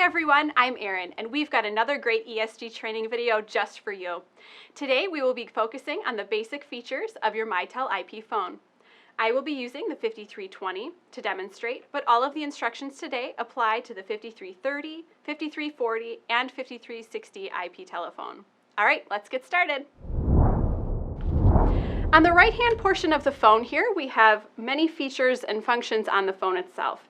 everyone, I'm Erin, and we've got another great ESG training video just for you. Today we will be focusing on the basic features of your Mitel IP phone. I will be using the 5320 to demonstrate, but all of the instructions today apply to the 5330, 5340, and 5360 IP telephone. All right, let's get started. On the right-hand portion of the phone here, we have many features and functions on the phone itself.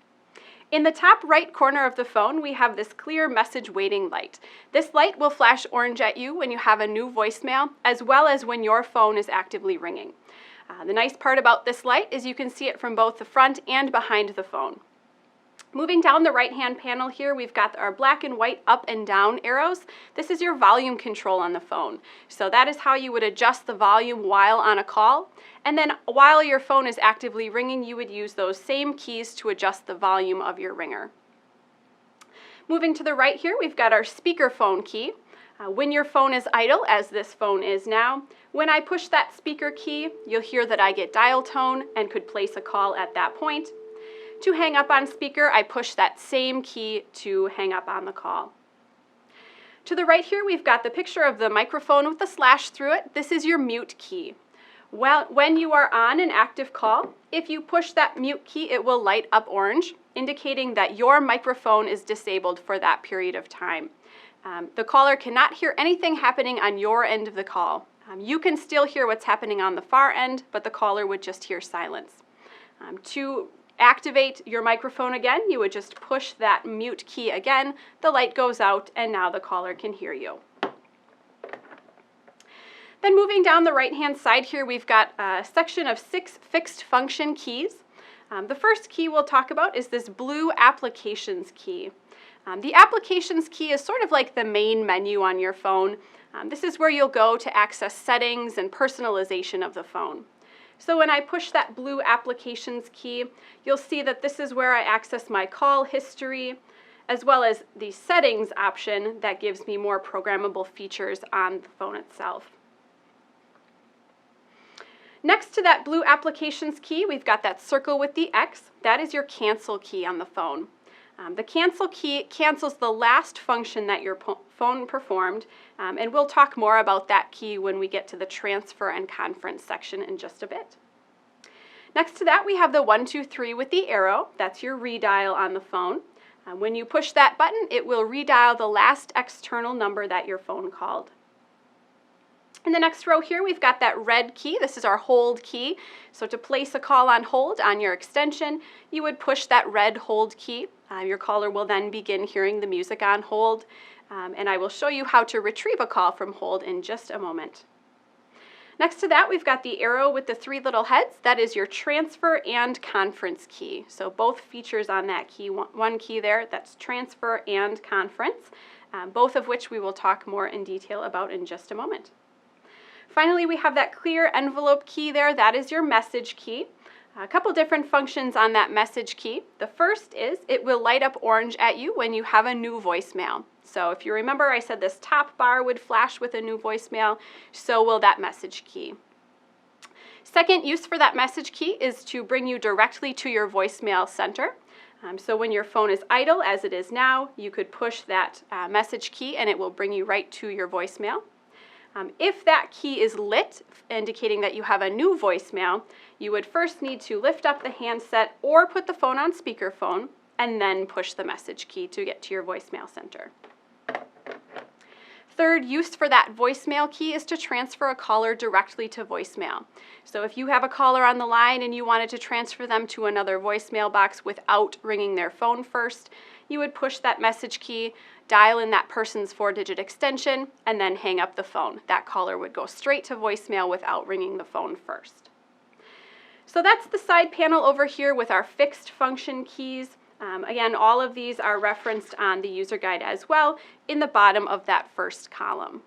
In the top right corner of the phone, we have this clear message waiting light. This light will flash orange at you when you have a new voicemail, as well as when your phone is actively ringing. The nice part about this light is you can see it from both the front and behind the phone. Moving down the right-hand panel here, we've got our black and white up and down arrows. This is your volume control on the phone. So that is how you would adjust the volume while on a call. And then while your phone is actively ringing, you would use those same keys to adjust the volume of your ringer. Moving to the right here, we've got our speakerphone key. When your phone is idle, as this phone is now, when I push that speaker key, you'll hear that I get dial tone and could place a call at that point. To hang up on speaker, I push that same key to hang up on the call. To the right here, we've got the picture of the microphone with the slash through it. This is your mute key. Well, when you are on an active call, if you push that mute key, it will light up orange, indicating that your microphone is disabled for that period of time. The caller cannot hear anything happening on your end of the call. You can still hear what's happening on the far end, but the caller would just hear silence. To activate your microphone again, you would just push that mute key again, the light goes out, and now the caller can hear you. Then moving down the right-hand side here, we've got a section of 6 fixed function keys. The first key we'll talk about is this blue applications key. The applications key is sort of like the main menu on your phone. This is where you'll go to access settings and personalization of the phone. So when I push that blue applications key, you'll see that this is where I access my call history, as well as the settings option that gives me more programmable features on the phone itself. Next to that blue applications key, we've got that circle with the X. That is your cancel key on the phone. The cancel key cancels the last function that your phone performed, and we'll talk more about that key when we get to the transfer and conference section in just a bit. Next to that, we have the 1, 2, 3 with the arrow. That's your redial on the phone. When you push that button, it will redial the last external number that your phone called. In the next row here, we've got that red key. This is our hold key. So to place a call on hold on your extension, you would push that red hold key. Your caller will then begin hearing the music on hold, and I will show you how to retrieve a call from hold in just a moment. Next to that, we've got the arrow with the 3 little heads. That is your transfer and conference key. So both features on that key, one key there, that's transfer and conference, both of which we will talk more in detail about in just a moment. Finally, we have that clear envelope key there. That is your message key. A couple different functions on that message key. The first is it will light up orange at you when you have a new voicemail. So if you remember, I said this top bar would flash with a new voicemail, so will that message key. Second use for that message key is to bring you directly to your voicemail center. So when your phone is idle, as it is now, you could push that message key and it will bring you right to your voicemail. If that key is lit, indicating that you have a new voicemail, you would first need to lift up the handset or put the phone on speakerphone and then push the message key to get to your voicemail center. Third use for that voicemail key is to transfer a caller directly to voicemail. So if you have a caller on the line and you wanted to transfer them to another voicemail box without ringing their phone first, you would push that message key, dial in that person's 4-digit extension, and then hang up the phone. That caller would go straight to voicemail without ringing the phone first. So that's the side panel over here with our fixed function keys. Again, all of these are referenced on the user guide as well in the bottom of that first column.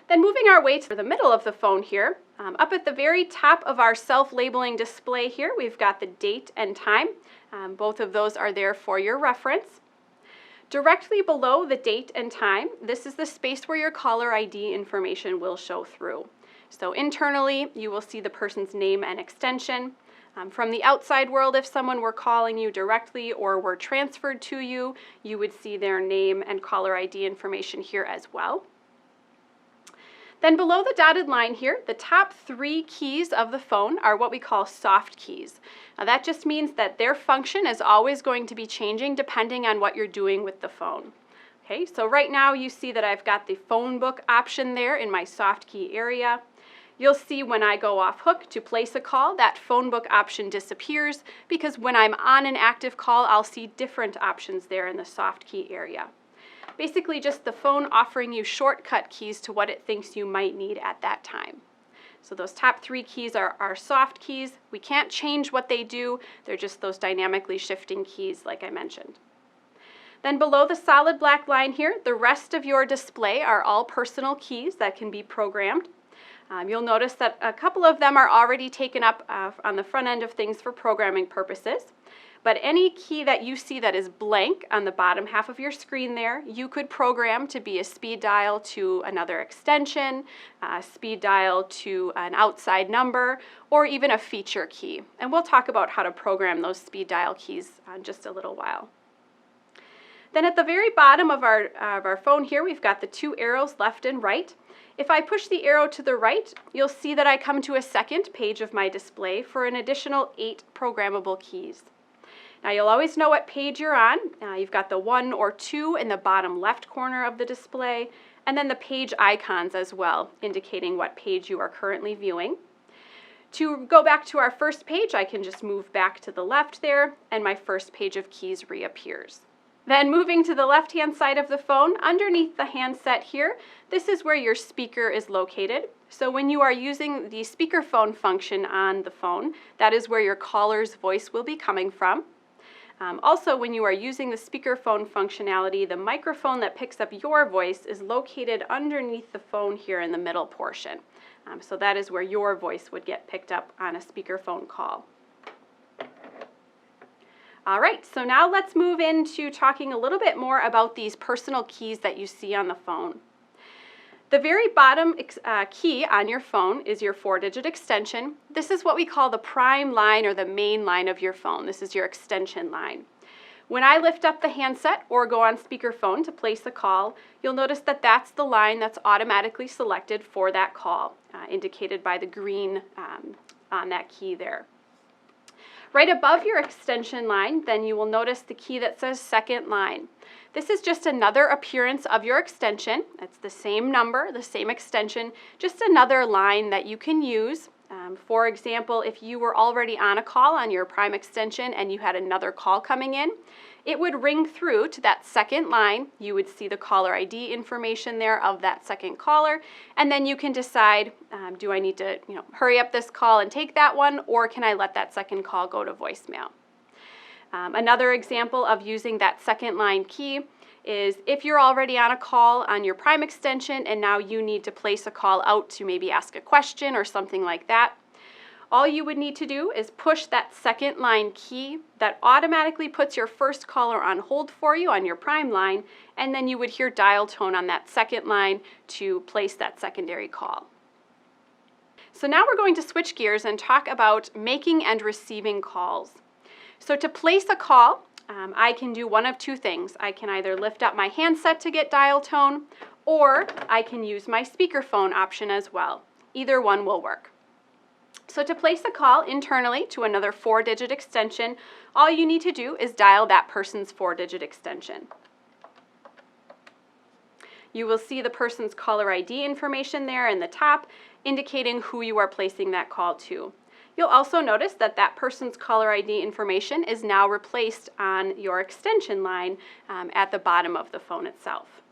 Then moving our way to the middle of the phone here, up at the very top of our self-labeling display here, we've got the date and time. Both of those are there for your reference. Directly below the date and time, this is the space where your caller ID information will show through. So internally, you will see the person's name and extension. From the outside world, if someone were calling you directly or were transferred to you, you would see their name and caller ID information here as well. Then below the dotted line here, the top 3 keys of the phone are what we call soft keys. Now that just means that their function is always going to be changing depending on what you're doing with the phone. Okay, so right now you see that I've got the phone book option there in my soft key area. You'll see when I go off hook to place a call, that phone book option disappears because when I'm on an active call, I'll see different options there in the soft key area. Basically just the phone offering you shortcut keys to what it thinks you might need at that time. So those top 3 keys are our soft keys. We can't change what they do. They're just those dynamically shifting keys like I mentioned. Then below the solid black line here, the rest of your display are all personal keys that can be programmed. You'll notice that a couple of them are already taken up on the front end of things for programming purposes. But any key that you see that is blank on the bottom half of your screen there, you could program to be a speed dial to another extension, a speed dial to an outside number, or even a feature key. And we'll talk about how to program those speed dial keys in just a little while. Then at the very bottom of our phone here, we've got the 2 arrows left and right. If I push the arrow to the right, you'll see that I come to a second page of my display for an additional 8 programmable keys. Now you'll always know what page you're on. You've got the 1 or 2 in the bottom left corner of the display, and then the page icons as well, indicating what page you are currently viewing. To go back to our first page, I can just move back to the left there, and my first page of keys reappears. Then moving to the left-hand side of the phone, underneath the handset here, this is where your speaker is located. So when you are using the speakerphone function on the phone, that is where your caller's voice will be coming from. Also, when you are using the speakerphone functionality, the microphone that picks up your voice is located underneath the phone here in the middle portion. So that is where your voice would get picked up on a speakerphone call. All right, so now let's move into talking a little bit more about these personal keys that you see on the phone. The very bottom key on your phone is your 4-digit extension. This is what we call the prime line or the main line of your phone. This is your extension line. When I lift up the handset or go on speakerphone to place a call, you'll notice that that's the line that's automatically selected for that call, indicated by the green on that key there. Right above your extension line, then you will notice the key that says second line. This is just another appearance of your extension. It's the same number, the same extension, just another line that you can use. For example, if you were already on a call on your prime extension and you had another call coming in, it would ring through to that second line. You would see the caller ID information there of that second caller, and then you can decide, do I need to hurry up this call and take that one, or can I let that second call go to voicemail? Another example of using that second line key is if you're already on a call on your prime extension and now you need to place a call out to maybe ask a question or something like that. All you would need to do is push that second line key that automatically puts your first caller on hold for you on your prime line, and then you would hear dial tone on that second line to place that secondary call. So now we're going to switch gears and talk about making and receiving calls. So to place a call, I can do one of two things. I can either lift up my handset to get dial tone, or I can use my speakerphone option as well. Either one will work. So to place a call internally to another 4-digit extension, all you need to do is dial that person's 4-digit extension. You will see the person's caller ID information there in the top, indicating who you are placing that call to. You'll also notice that that person's caller ID information is now replaced on your extension line at the bottom of the phone itself.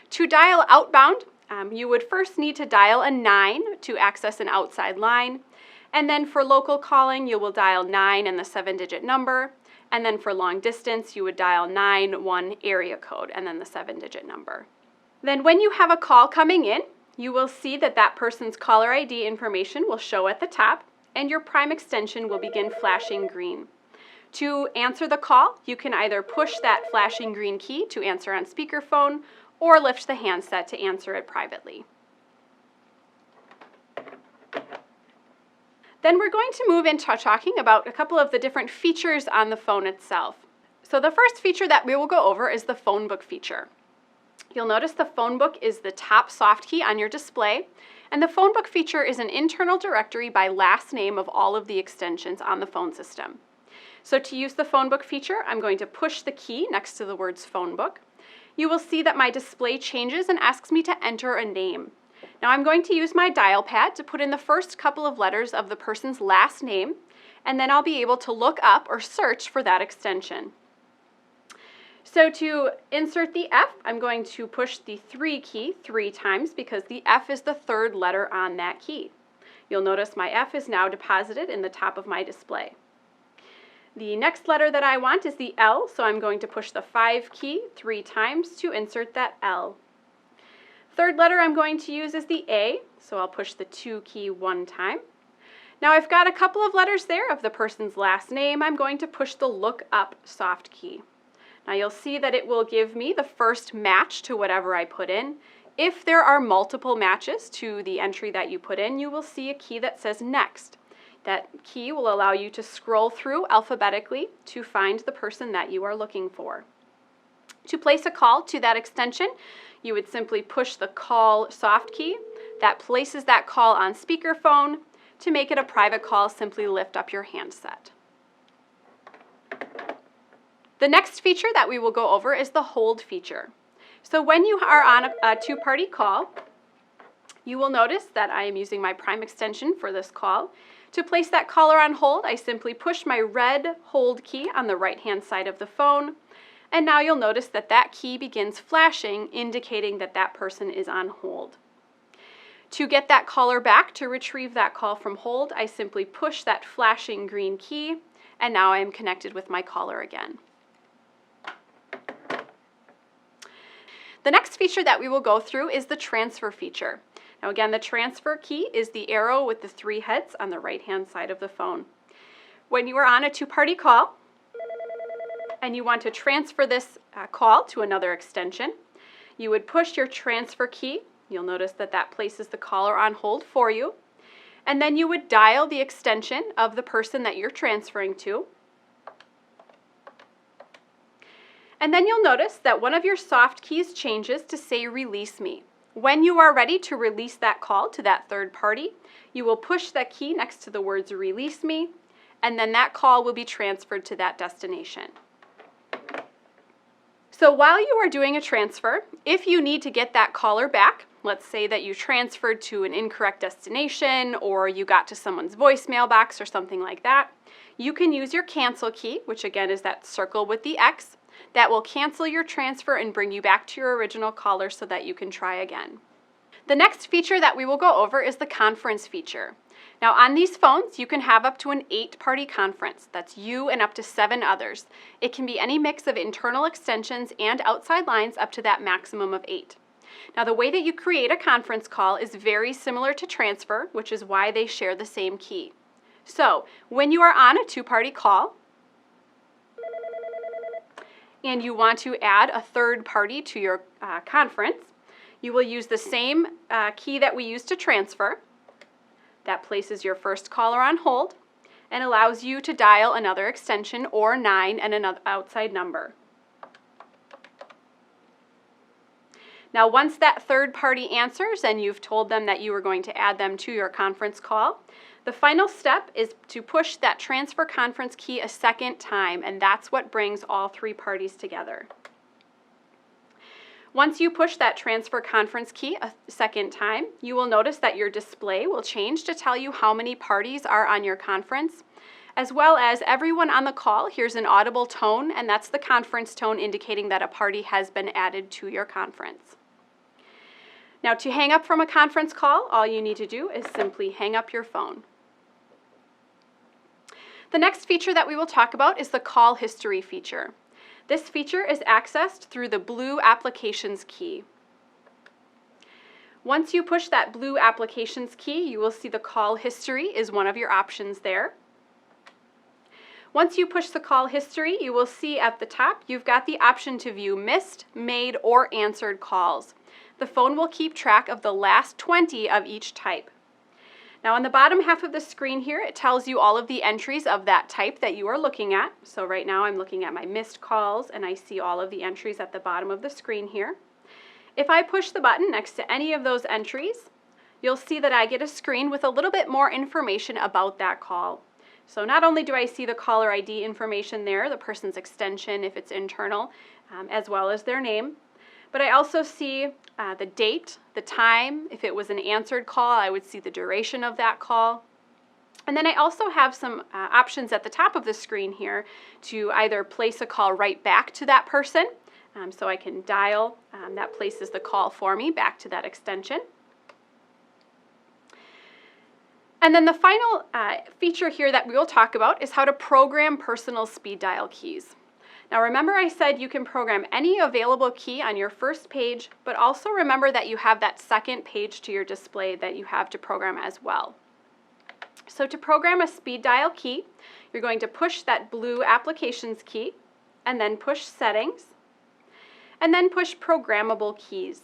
To dial outbound, you would first need to dial a 9 to access an outside line, and then for local calling, you will dial 9 and the 7-digit number, and then for long distance, you would dial 91 area code and then the 7-digit number. Then when you have a call coming in, you will see that that person's caller ID information will show at the top, and your prime extension will begin flashing green. To answer the call, you can either push that flashing green key to answer on speakerphone, or lift the handset to answer it privately. Then we're going to move into talking about a couple of the different features on the phone itself. So the first feature that we will go over is the phone book feature. You'll notice the phone book is the top soft key on your display, and the phone book feature is an internal directory by last name of all of the extensions on the phone system. So to use the phone book feature, I'm going to push the key next to the words phone book. You will see that my display changes and asks me to enter a name. Now I'm going to use my dial pad to put in the first couple of letters of the person's last name, and then I'll be able to look up or search for that extension. So to insert the F, I'm going to push the 3 key 3 times because the F is the third letter on that key. You'll notice my F is now deposited in the top of my display. The next letter that I want is the L, so I'm going to push the 5 key 3 times to insert that L. Third letter I'm going to use is the A, so I'll push the 2 key 1 time. Now I've got a couple of letters there of the person's last name. I'm going to push the look up soft key. Now you'll see that it will give me the first match to whatever I put in. If there are multiple matches to the entry that you put in, you will see a key that says next. That key will allow you to scroll through alphabetically to find the person that you are looking for. To place a call to that extension, you would simply push the call soft key. That places that call on speakerphone. To make it a private call, simply lift up your handset. The next feature that we will go over is the hold feature. So when you are on a two-party call, you will notice that I am using my prime extension for this call. To place that caller on hold, I simply push my red hold key on the right-hand side of the phone, and now you'll notice that that key begins flashing, indicating that that person is on hold. To get that caller back, to retrieve that call from hold, I simply push that flashing green key, and now I am connected with my caller again. The next feature that we will go through is the transfer feature. Now again, the transfer key is the arrow with the 3 heads on the right-hand side of the phone. When you are on a two-party call and you want to transfer this call to another extension, you would push your transfer key. You'll notice that that places the caller on hold for you. And then you would dial the extension of the person that you're transferring to. And then you'll notice that one of your soft keys changes to say release me. When you are ready to release that call to that third party, you will push that key next to the words release me, and then that call will be transferred to that destination. So while you are doing a transfer, if you need to get that caller back, let's say that you transferred to an incorrect destination or you got to someone's voicemail box or something like that, you can use your cancel key, which again is that circle with the X, that will cancel your transfer and bring you back to your original caller so that you can try again. The next feature that we will go over is the conference feature. Now on these phones, you can have up to an 8-party conference. That's you and up to 7 others. It can be any mix of internal extensions and outside lines up to that maximum of 8. Now the way that you create a conference call is very similar to transfer, which is why they share the same key. So when you are on a 2-party call, and you want to add a third party to your conference, you will use the same key that we used to transfer. That places your first caller on hold and allows you to dial another extension or 9 and another outside number. Now once that third party answers and you've told them that you are going to add them to your conference call, the final step is to push that transfer conference key a second time, and that's what brings all 3 parties together. Once you push that transfer conference key a second time, you will notice that your display will change to tell you how many parties are on your conference, as well as everyone on the call hears an audible tone, and that's the conference tone indicating that a party has been added to your conference. Now to hang up from a conference call, all you need to do is simply hang up your phone. The next feature that we will talk about is the call history feature. This feature is accessed through the blue applications key. Once you push that blue applications key, you will see the call history is one of your options there. Once you push the call history, you will see at the top you've got the option to view missed, made, or answered calls. The phone will keep track of the last 20 of each type. Now on the bottom half of the screen here, it tells you all of the entries of that type that you are looking at. So right now I'm looking at my missed calls and I see all of the entries at the bottom of the screen here. If I push the button next to any of those entries, you'll see that I get a screen with a little bit more information about that call. So not only do I see the caller ID information there, the person's extension if it's internal, as well as their name, but I also see the date, the time. If it was an answered call, I would see the duration of that call. And then I also have some options at the top of the screen here to either place a call right back to that person, so I can dial, that places the call for me back to that extension. And then the final feature here that we will talk about is how to program personal speed dial keys. Now remember I said you can program any available key on your first page, but also remember that you have that second page to your display that you have to program as well. So to program a speed dial key, you're going to push that blue applications key, and then push settings, and then push programmable keys.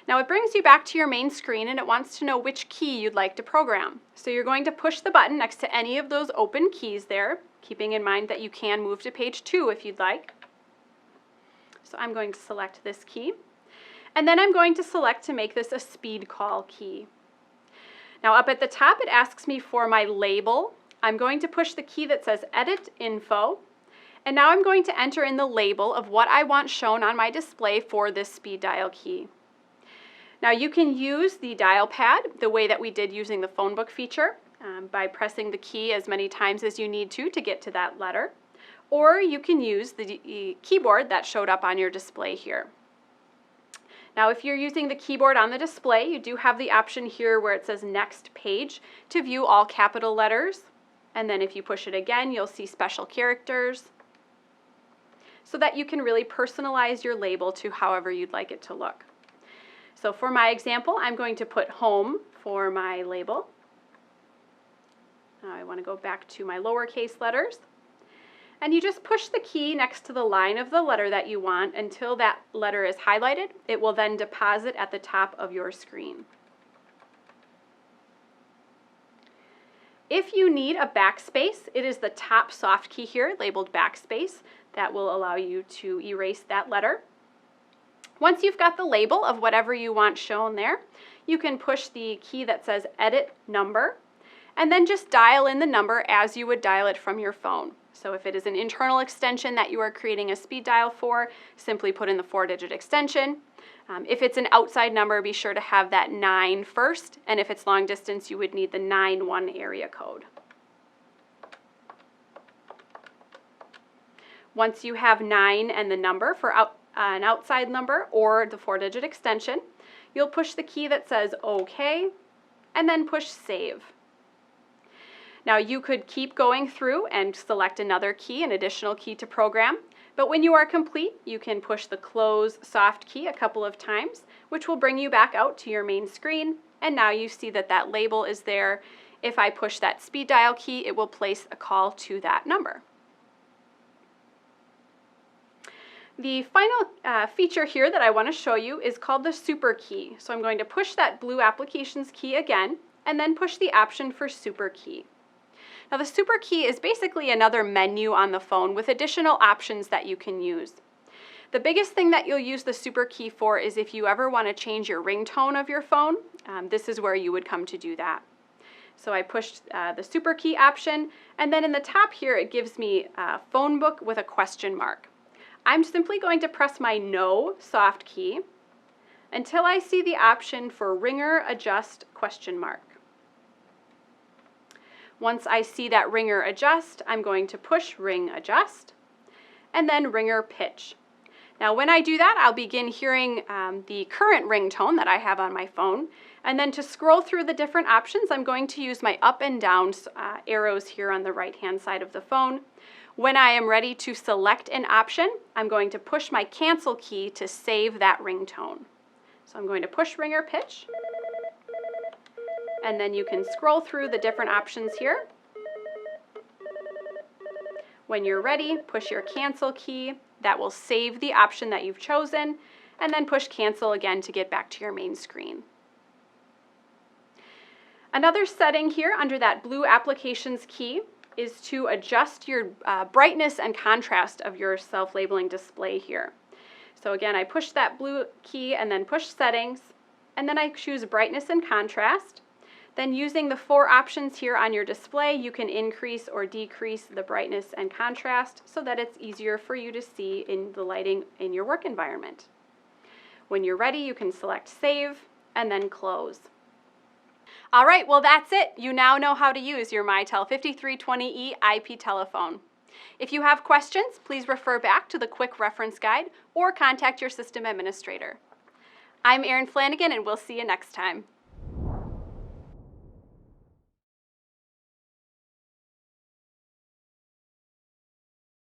Now it brings you back to your main screen and it wants to know which key you'd like to program. So you're going to push the button next to any of those open keys there, keeping in mind that you can move to page 2 if you'd like. So I'm going to select this key, and then I'm going to select to make this a speed call key. Now up at the top it asks me for my label. I'm going to push the key that says Edit Info, and now I'm going to enter in the label of what I want shown on my display for this speed dial key. Now you can use the dial pad the way that we did using the phone book feature, by pressing the key as many times as you need to get to that letter, or you can use the keyboard that showed up on your display here. Now if you're using the keyboard on the display, you do have the option here where it says Next Page to view all capital letters, and then if you push it again you'll see special characters, so that you can really personalize your label to however you'd like it to look. So for my example, I'm going to put Home for my label. Now I want to go back to my lowercase letters, and you just push the key next to the line of the letter that you want until that letter is highlighted. It will then deposit at the top of your screen. If you need a backspace, it is the top soft key here labeled backspace that will allow you to erase that letter. Once you've got the label of whatever you want shown there, you can push the key that says Edit Number, and then just dial in the number as you would dial it from your phone. So if it is an internal extension that you are creating a speed dial for, simply put in the 4-digit extension. If it's an outside number, be sure to have that 9 first, and if it's long distance, you would need the 91 area code. Once you have 9 and the number for an outside number or the 4-digit extension, you'll push the key that says OK, and then push Save. Now you could keep going through and select another key, an additional key to program, but when you are complete, you can push the Close soft key a couple of times, which will bring you back out to your main screen, and now you see that that label is there. If I push that speed dial key, it will place a call to that number. The final feature here that I want to show you is called the Super Key. So I'm going to push that blue Applications key again, and then push the option for Super Key. Now the Super Key is basically another menu on the phone with additional options that you can use. The biggest thing that you'll use the Super Key for is if you ever want to change your ringtone of your phone. This is where you would come to do that. So I pushed the Super Key option, and then in the top here it gives me a phone book with a question mark. I'm simply going to press my No soft key until I see the option for Ringer Adjust question mark. Once I see that Ringer Adjust, I'm going to push Ring Adjust, and then Ringer Pitch. Now when I do that, I'll begin hearing the current ringtone that I have on my phone, and then to scroll through the different options, I'm going to use my up and down arrows here on the right-hand side of the phone. When I am ready to select an option, I'm going to push my Cancel key to save that ringtone. So I'm going to push Ringer Pitch, and then you can scroll through the different options here. When you're ready, push your Cancel key. That will save the option that you've chosen, and then push Cancel again to get back to your main screen. Another setting here under that blue applications key is to adjust your brightness and contrast of your self-labeling display here. So again, I push that blue key and then push settings, and then I choose brightness and contrast. Then using the 4 options here on your display, you can increase or decrease the brightness and contrast so that it's easier for you to see in the lighting in your work environment. When you're ready, you can select Save and then Close. All right, well that's it. You now know how to use your Mitel 5320E IP telephone. If you have questions, please refer back to the quick reference guide or contact your system administrator. I'm Erin Flanagan, and we'll see you next time.